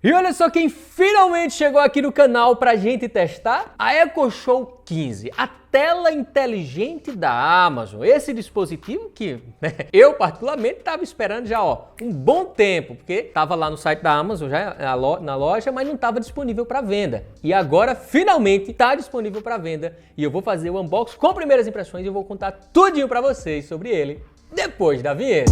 E olha só quem finalmente chegou aqui no canal pra gente testar a EcoShow 15, a tela inteligente da Amazon. Esse dispositivo que eu particularmente estava esperando já um bom tempo, porque estava lá no site da Amazon já na loja, mas não estava disponível para venda. E agora finalmente está disponível para venda e eu vou fazer o unboxing com primeiras impressões e eu vou contar tudinho para vocês sobre ele depois da vinheta.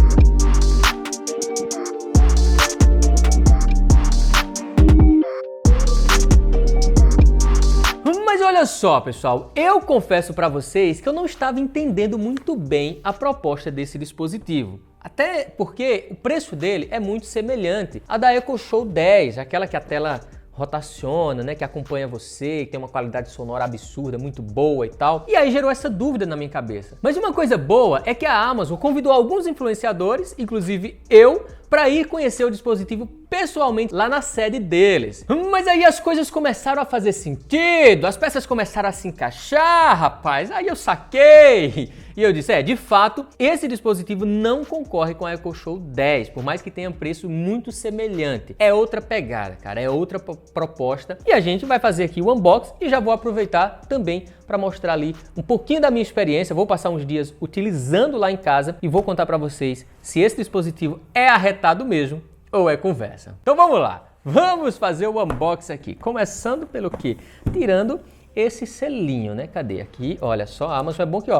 Mas olha só, pessoal, eu confesso para vocês que eu não estava entendendo muito bem a proposta desse dispositivo. Até porque o preço dele é muito semelhante à da EcoShow 10, aquela que a tela rotaciona, né, que acompanha você, que tem uma qualidade sonora absurda, muito boa e tal. E aí gerou essa dúvida na minha cabeça. Mas uma coisa boa é que a Amazon convidou alguns influenciadores, inclusive eu, para ir conhecer o dispositivo pessoalmente lá na sede deles. Mas aí as coisas começaram a fazer sentido, as peças começaram a se encaixar, rapaz. Aí eu saquei e eu disse, de fato, esse dispositivo não concorre com a EcoShow 10, por mais que tenha um preço muito semelhante. É outra pegada, cara, é outra proposta. E a gente vai fazer aqui o unboxing e já vou aproveitar também para mostrar ali um pouquinho da minha experiência. Vou passar uns dias utilizando lá em casa e vou contar para vocês se esse dispositivo é arretado mesmo ou é conversa. Então vamos lá, vamos fazer o unboxing aqui, começando pelo quê? Tirando esse selinho, né? Cadê aqui? Olha só, a Amazon é bom que,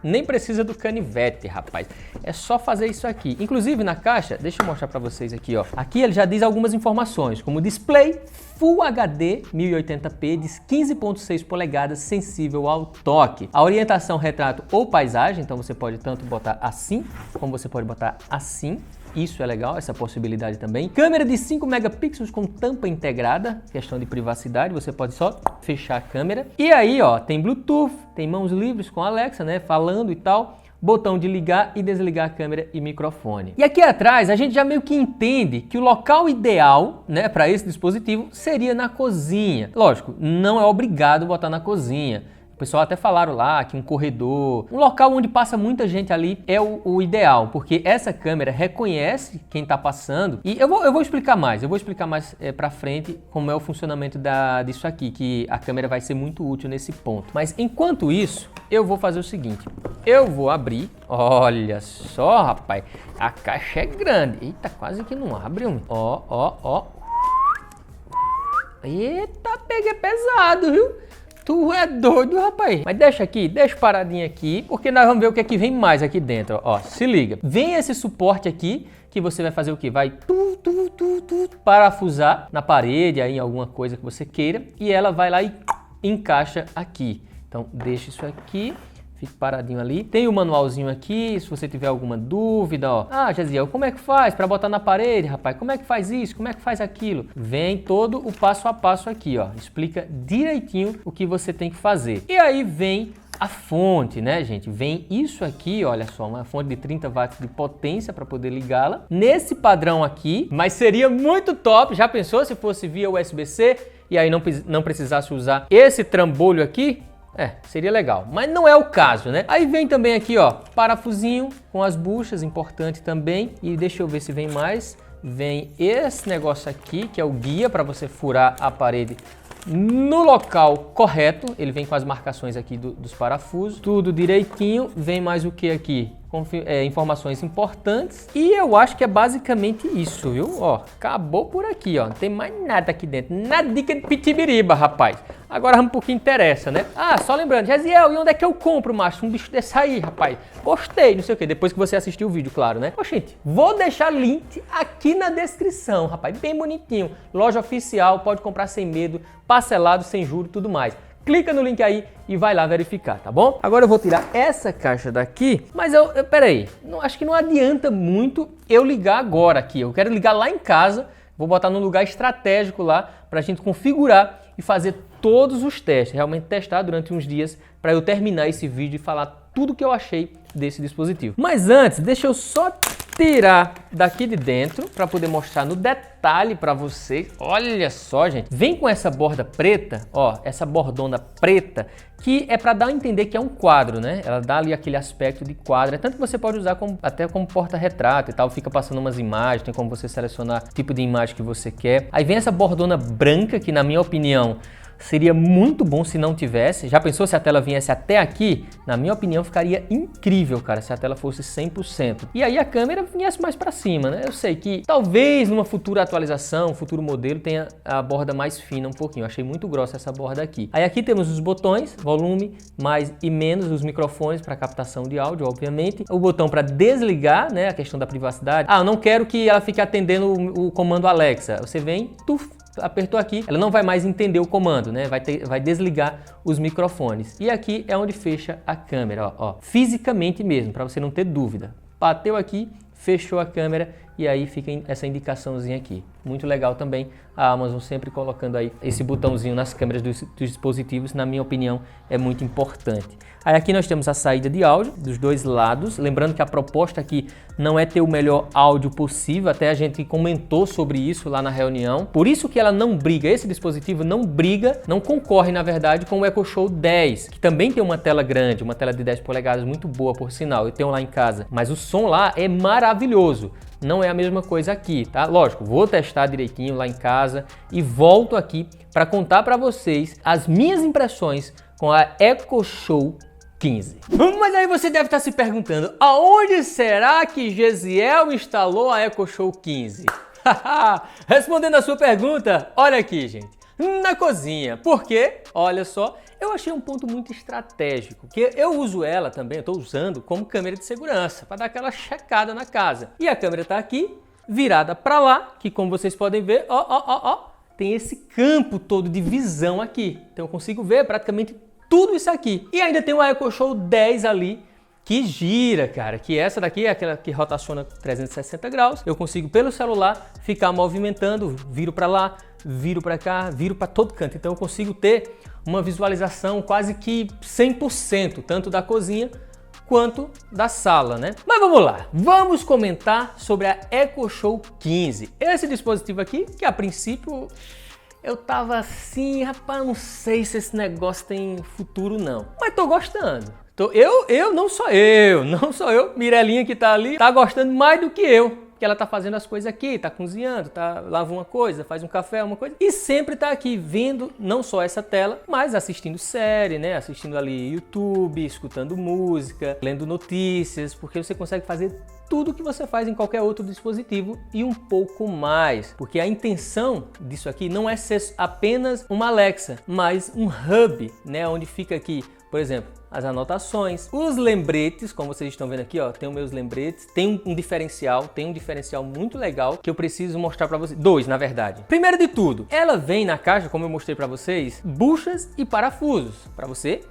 nem precisa do canivete, rapaz. É só fazer isso aqui. Inclusive na caixa, deixa eu mostrar para vocês aqui, Aqui ele já diz algumas informações, como display Full HD 1080p de 15.6 polegadas sensível ao toque. A orientação retrato ou paisagem, então você pode tanto botar assim, como você pode botar assim. Isso é legal, essa possibilidade também. Câmera de 5 megapixels com tampa integrada, questão de privacidade, você pode só fechar a câmera. E aí, tem Bluetooth, tem mãos livres com Alexa, né, falando e tal. Botão de ligar e desligar a câmera e microfone. E aqui atrás a gente já meio que entende que o local ideal, né, para esse dispositivo seria na cozinha. Lógico, não é obrigado botar na cozinha. O pessoal até falaram lá que um corredor, um local onde passa muita gente ali é o ideal, porque essa câmera reconhece quem está passando. E eu vou explicar mais, pra frente como é o funcionamento disso aqui, que a câmera vai ser muito útil nesse ponto. Mas enquanto isso, eu vou fazer o seguinte, eu vou abrir, olha só, rapaz, a caixa é grande. Eita, quase que não abre, ó. Eita, pega pesado, viu? Tu é doido, rapaz. Mas deixa paradinho aqui, porque nós vamos ver o que é que vem mais aqui dentro. Se liga. Vem esse suporte aqui, que você vai fazer o quê? Vai parafusar na parede, aí em alguma coisa que você queira, e ela vai lá e encaixa aqui. Então, deixa isso aqui. Fique paradinho ali. Tem o manualzinho aqui, se você tiver alguma dúvida, Jaziel, como é que faz para botar na parede, rapaz? Como é que faz isso? Como é que faz aquilo? Vem todo o passo a passo aqui, Explica direitinho o que você tem que fazer. E aí vem a fonte, né, gente? Vem isso aqui, olha só, uma fonte de 30 watts de potência para poder ligá-la. Nesse padrão aqui, mas seria muito top. Já pensou se fosse via USB-C e aí não precisasse usar esse trambolho aqui? Seria legal, mas não é o caso, né? Aí vem também aqui, parafusinho com as buchas, importante também. E deixa eu ver se vem mais. Vem esse negócio aqui, que é o guia para você furar a parede no local correto. Ele vem com as marcações aqui dos parafusos, tudo direitinho. Vem mais o que aqui? Informações importantes. E eu acho que é basicamente isso, viu? Acabou por aqui, não tem mais nada aqui dentro. Nada de pitibiriba, rapaz. Agora vamos pro que interessa, né? Só lembrando, Jaziel, e onde é que eu compro, macho? Um bicho desse aí, rapaz. Gostei, não sei o quê. Depois que você assistiu o vídeo, claro, né? Gente, vou deixar link aqui na descrição, rapaz. Bem bonitinho. Loja oficial, pode comprar sem medo, parcelado, sem juros e tudo mais. Clica no link aí e vai lá verificar, tá bom? Agora eu vou tirar essa caixa daqui, mas peraí, acho que não adianta muito eu ligar agora aqui. Eu quero ligar lá em casa, vou botar num lugar estratégico lá pra gente configurar e fazer todos os testes, realmente testar durante uns dias para eu terminar esse vídeo e falar tudo que eu achei desse dispositivo. Mas antes, deixa eu só tirar daqui de dentro para poder mostrar no detalhe para você. Olha só, gente. Vem com essa borda preta, ó, essa bordona preta, que é para dar a entender que é um quadro, né? Ela dá ali aquele aspecto de quadro. É tanto que você pode usar até como porta-retrato e tal. Fica passando umas imagens, tem como você selecionar o tipo de imagem que você quer. Aí vem essa bordona branca, que na minha opinião seria muito bom se não tivesse. Já pensou se a tela viesse até aqui? Na minha opinião, ficaria incrível, cara, se a tela fosse 100%. E aí a câmera viesse mais para cima, né? Eu sei que talvez numa futura atualização, futuro modelo, tenha a borda mais fina um pouquinho. Eu achei muito grossa essa borda aqui. Aí aqui temos os botões, volume, mais e menos, os microfones para captação de áudio, obviamente. O botão para desligar, né? A questão da privacidade. Ah, eu não quero que ela fique atendendo o comando Alexa. Você vem, tuf, apertou aqui, ela não vai mais entender o comando, né? Vai desligar os microfones. E aqui é onde fecha a câmera, ó, fisicamente mesmo, para você não ter dúvida. Bateu aqui, fechou a câmera e aí fica essa indicaçãozinha aqui. Muito legal também a Amazon sempre colocando aí esse botãozinho nas câmeras dos dispositivos, na minha opinião, é muito importante. Aí aqui nós temos a saída de áudio dos dois lados, lembrando que a proposta aqui não é ter o melhor áudio possível, até a gente comentou sobre isso lá na reunião. Por isso que ela não briga, esse dispositivo não briga, não concorre na verdade com o Echo Show 10, que também tem uma tela grande, uma tela de 10 polegadas muito boa por sinal, eu tenho lá em casa, mas o som lá é maravilhoso. Não é a mesma coisa aqui, tá? Lógico, vou testar direitinho lá em casa e volto aqui para contar para vocês as minhas impressões com a Echo Show 15. Mas aí você deve estar se perguntando, aonde será que Gesiel instalou a Echo Show 15? Respondendo a sua pergunta, olha aqui, gente, na cozinha. Por quê? Olha só, eu achei um ponto muito estratégico, que eu uso ela também, eu estou usando como câmera de segurança, para dar aquela checada na casa. E a câmera está aqui, virada para lá, que como vocês podem ver, tem esse campo todo de visão aqui. Então eu consigo ver praticamente tudo isso aqui. E ainda tem o Echo Show 10 ali, que gira, cara, que essa daqui é aquela que rotaciona 360 graus. Eu consigo pelo celular ficar movimentando, viro para lá, viro para cá, viro para todo canto. Então eu consigo ter uma visualização quase que 100%, tanto da cozinha quanto da sala, né? Mas vamos lá, vamos comentar sobre a Echo Show 15. Esse dispositivo aqui, que a princípio eu tava assim, rapaz, não sei se esse negócio tem futuro não, mas tô gostando. Não só eu, Mirelinha que tá ali, tá gostando mais do que eu. Que ela tá fazendo as coisas aqui, tá cozinhando, lava uma coisa, faz um café, uma coisa. E sempre tá aqui vendo não só essa tela, mas assistindo série, né? Assistindo ali YouTube, escutando música, lendo notícias, porque você consegue fazer tudo que você faz em qualquer outro dispositivo e um pouco mais. Porque a intenção disso aqui não é ser apenas uma Alexa, mas um hub, né? Onde fica aqui, por exemplo, as anotações, os lembretes, como vocês estão vendo aqui, ó, tem os meus lembretes, tem um diferencial muito legal que eu preciso mostrar para vocês. Dois, na verdade. Primeiro de tudo, ela vem na caixa, como eu mostrei para vocês, buchas e parafusos, para você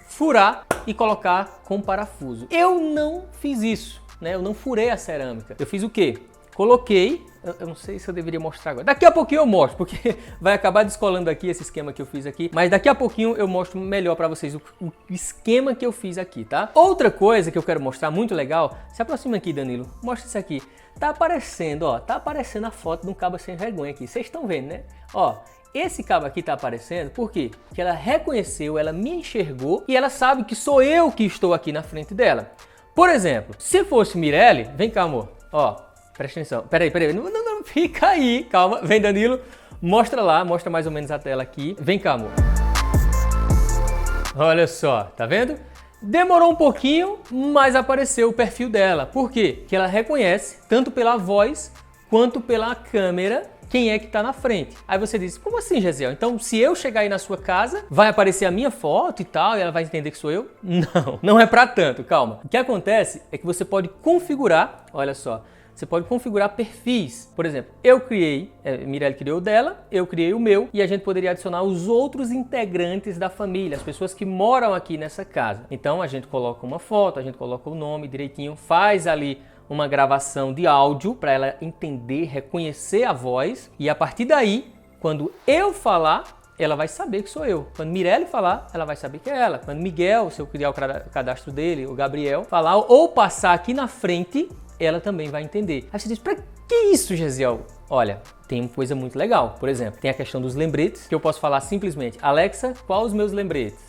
furar e colocar com parafuso. Eu não fiz isso, né? Eu não furei a cerâmica. Eu fiz o quê? Coloquei, eu não sei se eu deveria mostrar agora. Daqui a pouquinho eu mostro, porque vai acabar descolando aqui esse esquema que eu fiz aqui. Mas daqui a pouquinho eu mostro melhor para vocês o esquema que eu fiz aqui, tá? Outra coisa que eu quero mostrar, muito legal. Se aproxima aqui, Danilo. Mostra isso aqui. Tá aparecendo, ó. Tá aparecendo a foto de um cabo sem vergonha aqui. Vocês estão vendo, né? Ó. Esse cabo aqui tá aparecendo, por quê? Porque ela reconheceu, ela me enxergou e ela sabe que sou eu que estou aqui na frente dela. Por exemplo, se fosse Mirelle, vem cá, amor. Ó. Presta atenção. Peraí. Não, fica aí. Calma. Vem, Danilo. Mostra lá. Mostra mais ou menos a tela aqui. Vem cá, amor. Olha só. Tá vendo? Demorou um pouquinho, mas apareceu o perfil dela. Por quê? Porque ela reconhece, tanto pela voz, quanto pela câmera, quem é que tá na frente. Aí você diz, como assim, Gesiel? Então, se eu chegar aí na sua casa, vai aparecer a minha foto e tal, e ela vai entender que sou eu? Não é pra tanto. Calma. O que acontece é que você pode configurar, olha só, você pode configurar perfis. Por exemplo, eu criei, Mirelle criou o dela, eu criei o meu, e a gente poderia adicionar os outros integrantes da família, as pessoas que moram aqui nessa casa. Então a gente coloca uma foto, a gente coloca o nome direitinho, faz ali uma gravação de áudio para ela entender, reconhecer a voz, e a partir daí, quando eu falar, ela vai saber que sou eu. Quando Mirelle falar, ela vai saber que é ela. Quando Miguel, se eu criar o cadastro dele, o Gabriel, falar ou passar aqui na frente, ela também vai entender. Aí você diz, pra que isso, Gesiel? Olha, tem uma coisa muito legal. Por exemplo, tem a questão dos lembretes, que eu posso falar simplesmente, Alexa, qual os meus lembretes?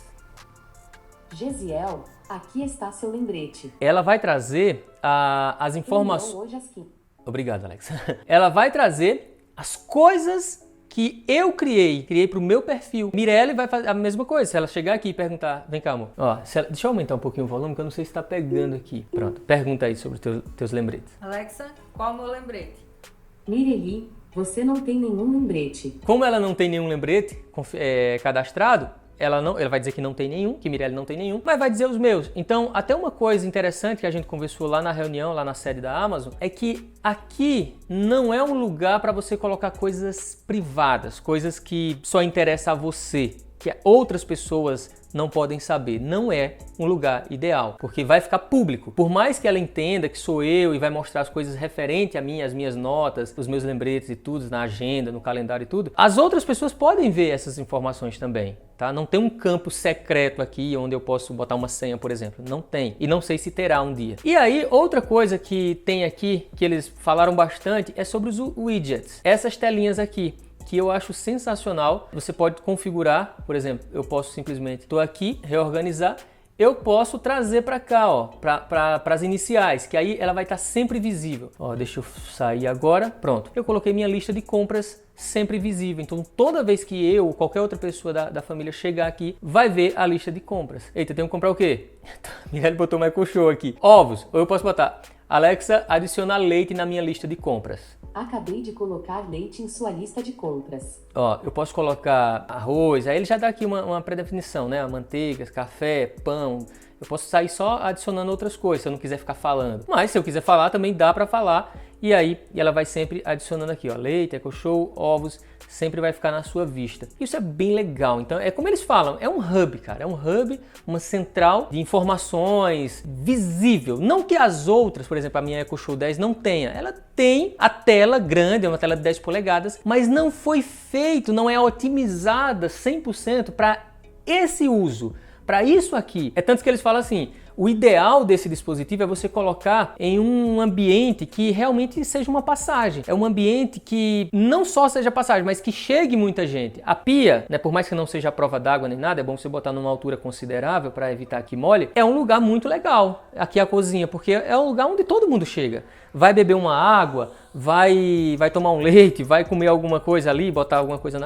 Gesiel, aqui está seu lembrete. Ela vai trazer as informações... Hoje às 15. Obrigado, Alexa. Ela vai trazer as coisas que eu criei para o meu perfil. Mirelle vai fazer a mesma coisa. Se ela chegar aqui e perguntar, vem cá, amor. Ó, deixa eu aumentar um pouquinho o volume, que eu não sei se está pegando aqui. Pronto, pergunta aí sobre teus lembretes. Alexa, qual o meu lembrete? Mireli, você não tem nenhum lembrete. Como ela não tem nenhum lembrete cadastrado, ela vai dizer que não tem nenhum, que Mirelle não tem nenhum, mas vai dizer os meus. Então, até uma coisa interessante que a gente conversou lá na reunião, lá na sede da Amazon, é que aqui não é um lugar para você colocar coisas privadas, coisas que só interessam a você, que outras pessoas não podem saber. Não é um lugar ideal, porque vai ficar público. Por mais que ela entenda que sou eu e vai mostrar as coisas referentes a mim, as minhas notas, os meus lembretes e tudo, na agenda, no calendário e tudo, as outras pessoas podem ver essas informações também, tá? Não tem um campo secreto aqui onde eu posso botar uma senha, por exemplo. Não tem. E não sei se terá um dia. E aí, outra coisa que tem aqui, que eles falaram bastante, é sobre os widgets. Essas telinhas aqui, que eu acho sensacional. Você pode configurar, por exemplo, eu posso simplesmente, estou aqui, reorganizar, eu posso trazer para cá, ó, para as iniciais, que aí ela vai estar sempre visível. Ó, deixa eu sair agora, pronto. Eu coloquei minha lista de compras sempre visível, então toda vez que eu ou qualquer outra pessoa da família chegar aqui, vai ver a lista de compras. Eita, tenho que comprar o quê? Mirelle botou Michael Show aqui. Ovos, ou eu posso botar, Alexa, adiciona leite na minha lista de compras. Acabei de colocar leite em sua lista de compras. Ó, eu posso colocar arroz, aí ele já dá aqui uma pré-definição, né? Manteigas, café, pão. Eu posso sair só adicionando outras coisas, se eu não quiser ficar falando. Mas se eu quiser falar, também dá para falar. E aí ela vai sempre adicionando aqui, ó, leite, EcoShow, ovos, sempre vai ficar na sua vista. Isso é bem legal. Então, é como eles falam, é um hub, cara. É um hub, uma central de informações visível. Não que as outras, por exemplo, a minha EcoShow 10 não tenha. Ela tem a tela grande, é uma tela de 10 polegadas, mas não foi feito, não é otimizada 100% para esse uso. Para isso aqui. É tanto que eles falam assim, o ideal desse dispositivo é você colocar em um ambiente que realmente seja uma passagem. É um ambiente que não só seja passagem, mas que chegue muita gente. A pia, né, por mais que não seja a prova d'água nem nada, é bom você botar numa altura considerável para evitar que molhe. É um lugar muito legal, aqui a cozinha, porque é um lugar onde todo mundo chega. Vai beber uma água, vai tomar um leite, vai comer alguma coisa ali, botar alguma coisa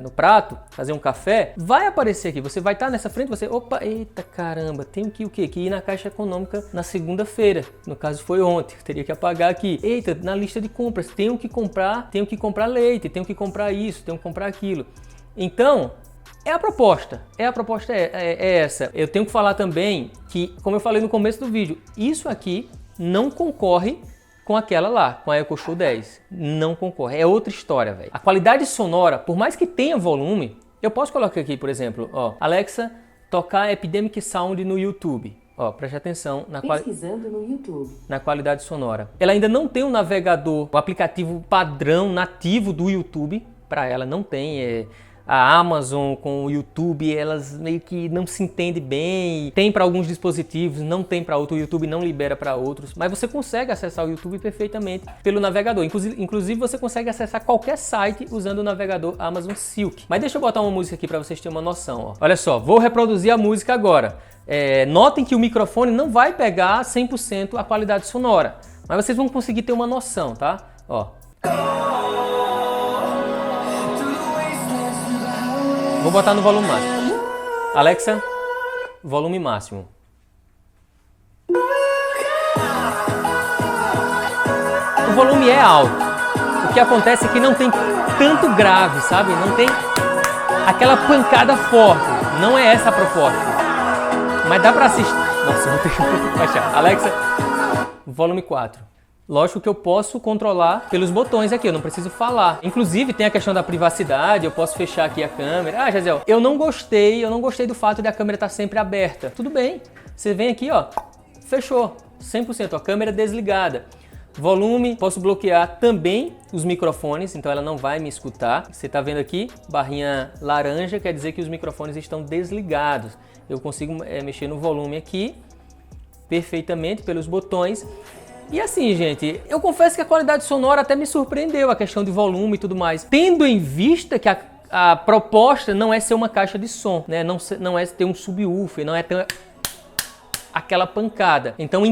no prato, fazer um café, vai aparecer aqui. Você vai estar nessa frente, você, opa, eita caramba, tenho que o quê? Que ir na Caixa Econômica na segunda-feira. No caso foi ontem, eu teria que apagar aqui. Eita, na lista de compras, tenho que comprar leite, tenho que comprar isso, tenho que comprar aquilo. Então, a proposta é essa. Eu tenho que falar também que, como eu falei no começo do vídeo, isso aqui não concorre com aquela lá, com a EcoShow 10. Não concorre, é outra história, velho. A qualidade sonora, por mais que tenha volume, eu posso colocar aqui, por exemplo, ó, Alexa, tocar Epidemic Sound no YouTube. Ó, preste atenção pesquisando no YouTube. Na qualidade sonora. Ela ainda não tem um navegador, o aplicativo padrão nativo do YouTube, para ela não tem. A Amazon com o YouTube, elas meio que não se entendem bem. Tem para alguns dispositivos, não tem para outro. O YouTube não libera para outros. Mas você consegue acessar o YouTube perfeitamente pelo navegador. Inclusive você consegue acessar qualquer site usando o navegador Amazon Silk. Mas deixa eu botar uma música aqui para vocês terem uma noção. Ó. Olha só, vou reproduzir a música agora. Notem que o microfone não vai pegar 100% a qualidade sonora. Mas vocês vão conseguir ter uma noção, tá? Ó. Vou botar no volume máximo. Alexa, volume máximo. O volume é alto. O que acontece é que não tem tanto grave, sabe? Não tem aquela pancada forte. Não é essa a proposta. Mas dá pra assistir. Nossa, vou ter que baixar. Alexa, volume 4. Lógico que eu posso controlar pelos botões aqui, eu não preciso falar. Inclusive tem a questão da privacidade, eu posso fechar aqui a câmera. Ah, Gesiel, eu não gostei do fato de a câmera estar sempre aberta. Tudo bem, você vem aqui, ó, fechou, 100%, a câmera desligada. Volume, posso bloquear também os microfones, então ela não vai me escutar. Você tá vendo aqui, barrinha laranja, quer dizer que os microfones estão desligados. Eu consigo mexer no volume aqui, perfeitamente, pelos botões. E assim, gente, eu confesso que a qualidade sonora até me surpreendeu, a questão de volume e tudo mais. Tendo em vista que a proposta não é ser uma caixa de som, né? Não é ter um subwoofer, não é ter aquela pancada. Então,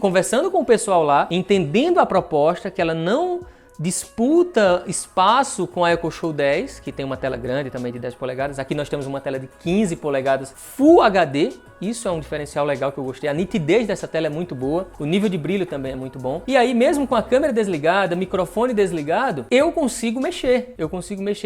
conversando com o pessoal lá, entendendo a proposta, que ela não disputa espaço com a EcoShow 10, que tem uma tela grande também de 10 polegadas. Aqui nós temos uma tela de 15 polegadas Full HD. Isso é um diferencial legal que eu gostei. A nitidez dessa tela é muito boa. O nível de brilho também é muito bom. E aí, mesmo com a câmera desligada, microfone desligado, eu consigo mexer.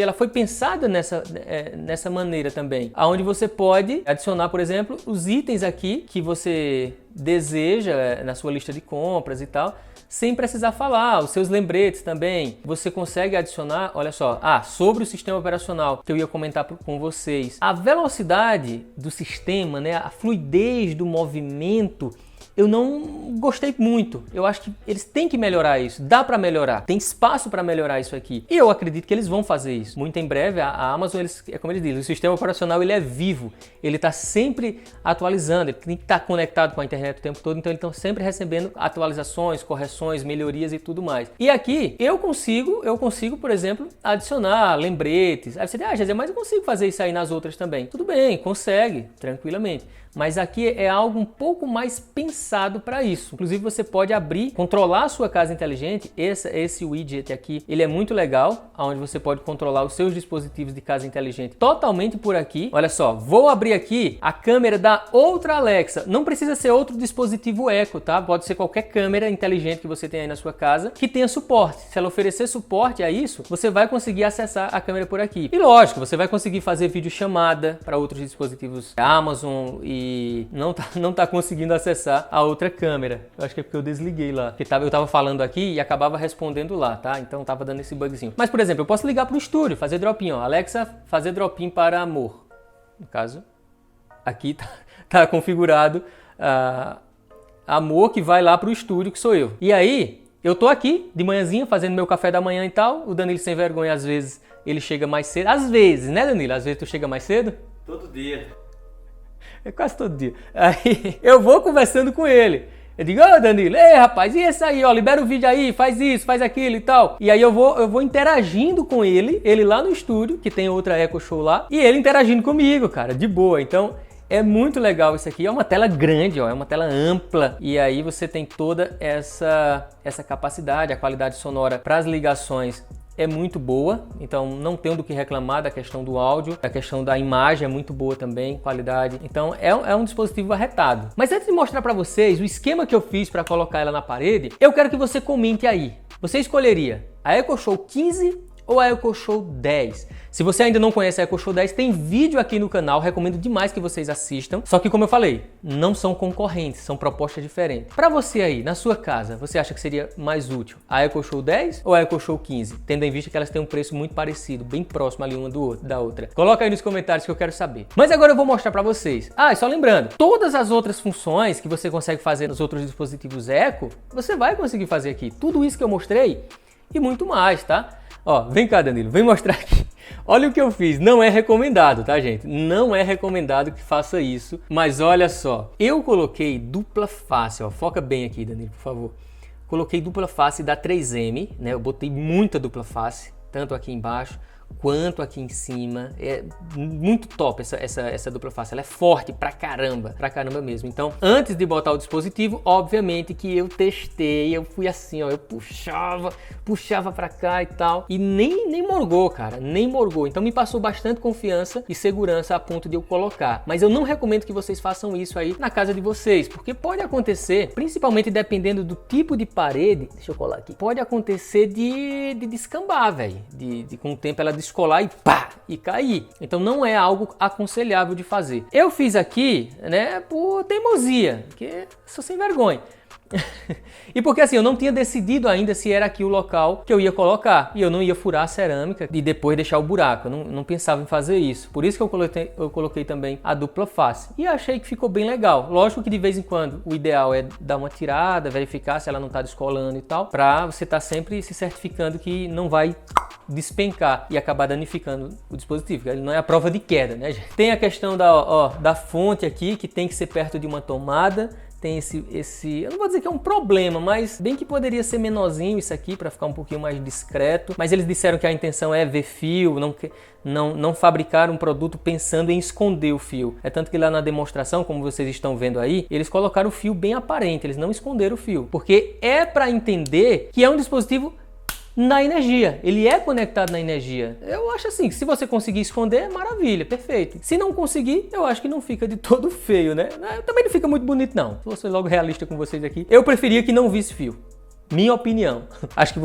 Ela foi pensada nessa maneira também. Onde você pode adicionar, por exemplo, os itens aqui que você deseja na sua lista de compras e tal, sem precisar falar, os seus lembretes também. Você consegue adicionar, olha só, sobre o sistema operacional, que eu ia comentar com vocês. A velocidade do sistema, né, a fluidez do movimento, eu não gostei muito. Eu acho que eles têm que melhorar isso. Dá para melhorar. Tem espaço para melhorar isso aqui. E eu acredito que eles vão fazer isso. Muito em breve, a Amazon, é como eles dizem, o sistema operacional ele é vivo. Ele está sempre atualizando. Ele tem que estar conectado com a internet o tempo todo. Então, eles estão sempre recebendo atualizações, correções, melhorias e tudo mais. E aqui, eu consigo, por exemplo, adicionar lembretes. Aí você diz, José, mas eu consigo fazer isso aí nas outras também. Tudo bem, consegue, tranquilamente. Mas aqui é algo um pouco mais pensado para isso. Inclusive você pode abrir, controlar a sua casa inteligente. Esse widget aqui, ele é muito legal, onde você pode controlar os seus dispositivos de casa inteligente totalmente por aqui. Olha só, vou abrir aqui a câmera da outra Alexa. Não precisa ser outro dispositivo Echo, tá? Pode ser qualquer câmera inteligente que você tenha aí na sua casa que tenha suporte. Se ela oferecer suporte a isso, você vai conseguir acessar a câmera por aqui. E lógico, você vai conseguir fazer videochamada para outros dispositivos Amazon e não tá conseguindo acessar a outra câmera. Eu acho que é porque eu desliguei lá. Eu tava falando aqui e acabava respondendo lá, tá? Então tava dando esse bugzinho. Mas, por exemplo, eu posso ligar pro estúdio, fazer drop-in, ó. Alexa, fazer drop-in para amor. No caso, aqui tá configurado amor que vai lá pro estúdio, que sou eu. E aí, eu tô aqui de manhãzinha fazendo meu café da manhã e tal. O Danilo sem vergonha, às vezes, ele chega mais cedo. Às vezes, né, Danilo? Às vezes tu chega mais cedo? Todo dia. É quase todo dia. Aí eu vou conversando com ele. Eu digo, Danilo, ei rapaz, e esse aí, ó, libera o vídeo aí, faz isso, faz aquilo e tal. E aí eu vou interagindo com ele lá no estúdio, que tem outra EcoShow lá, e ele interagindo comigo, cara, de boa. Então é muito legal isso aqui. É uma tela grande, ó, é uma tela ampla. E aí você tem toda essa capacidade, a qualidade sonora para as ligações é muito boa, então não tenho do que reclamar da questão do áudio, a questão da imagem é muito boa também, qualidade. Então é um dispositivo arretado. Mas antes de mostrar para vocês o esquema que eu fiz para colocar ela na parede, eu quero que você comente aí. Você escolheria a EcoShow 15 ou a EcoShow 10? Se você ainda não conhece a EcoShow 10, tem vídeo aqui no canal, recomendo demais que vocês assistam. Só que, como eu falei, não são concorrentes, são propostas diferentes. Para você aí, na sua casa, você acha que seria mais útil a EcoShow 10 ou a EcoShow 15? Tendo em vista que elas têm um preço muito parecido, bem próximo ali uma da outra. Coloca aí nos comentários que eu quero saber. Mas agora eu vou mostrar para vocês. E só lembrando, todas as outras funções que você consegue fazer nos outros dispositivos Eco, você vai conseguir fazer aqui. Tudo isso que eu mostrei e muito mais, tá? Ó, vem cá, Danilo, vem mostrar aqui. Olha o que eu fiz. Não é recomendado, tá, gente? Não é recomendado que faça isso. Mas olha só, eu coloquei dupla face, ó. Foca bem aqui, Danilo, por favor. Coloquei dupla face da 3M, né? Eu botei muita dupla face, tanto aqui embaixo quanto aqui em cima. É muito top essa dupla face. Ela é forte pra caramba mesmo. Então, antes de botar o dispositivo, obviamente que eu testei, eu fui assim, ó, eu puxava pra cá e tal, e nem morgou, cara, nem morgou. Então me passou bastante confiança e segurança a ponto de eu colocar. Mas eu não recomendo que vocês façam isso aí na casa de vocês, porque pode acontecer, principalmente dependendo do tipo de parede, deixa eu colar aqui, pode acontecer de descambar, velho, de com o tempo ela descolar e pá, e cair. Então não é algo aconselhável de fazer. Eu fiz aqui, né, por teimosia, porque sou sem vergonha. E porque assim, eu não tinha decidido ainda se era aqui o local que eu ia colocar. E eu não ia furar a cerâmica e depois deixar o buraco. Eu não pensava em fazer isso. Por isso que eu coloquei também a dupla face. E achei que ficou bem legal. Lógico que de vez em quando o ideal é dar uma tirada, verificar se ela não está descolando e tal. Pra você estar sempre se certificando que não vai despencar e acabar danificando o dispositivo. Ele não é a prova de queda, né, gente? Tem a questão da fonte aqui, que tem que ser perto de uma tomada. tem esse, eu não vou dizer que é um problema, mas bem que poderia ser menorzinho isso aqui para ficar um pouquinho mais discreto. Mas eles disseram que a intenção é ver fio, não fabricar um produto pensando em esconder o fio. É tanto que lá na demonstração, como vocês estão vendo aí, eles colocaram o fio bem aparente, eles não esconderam o fio, porque é para entender que é um dispositivo na energia, ele é conectado na energia. Eu acho assim, que se você conseguir esconder, maravilha, perfeito. Se não conseguir, eu acho que não fica de todo feio, né? Também não fica muito bonito não. Vou ser logo realista com vocês aqui. Eu preferia que não visse fio. Minha opinião. Acho que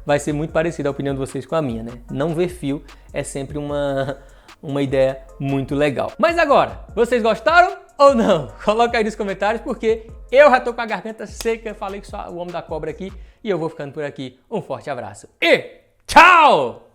vai ser muito parecida a opinião de vocês com a minha, né? Não ver fio é sempre uma ideia muito legal. Mas agora, vocês gostaram ou não? Coloca aí nos comentários, porque eu já tô com a garganta seca, falei que sou o homem da cobra aqui, e eu vou ficando por aqui. Um forte abraço e tchau!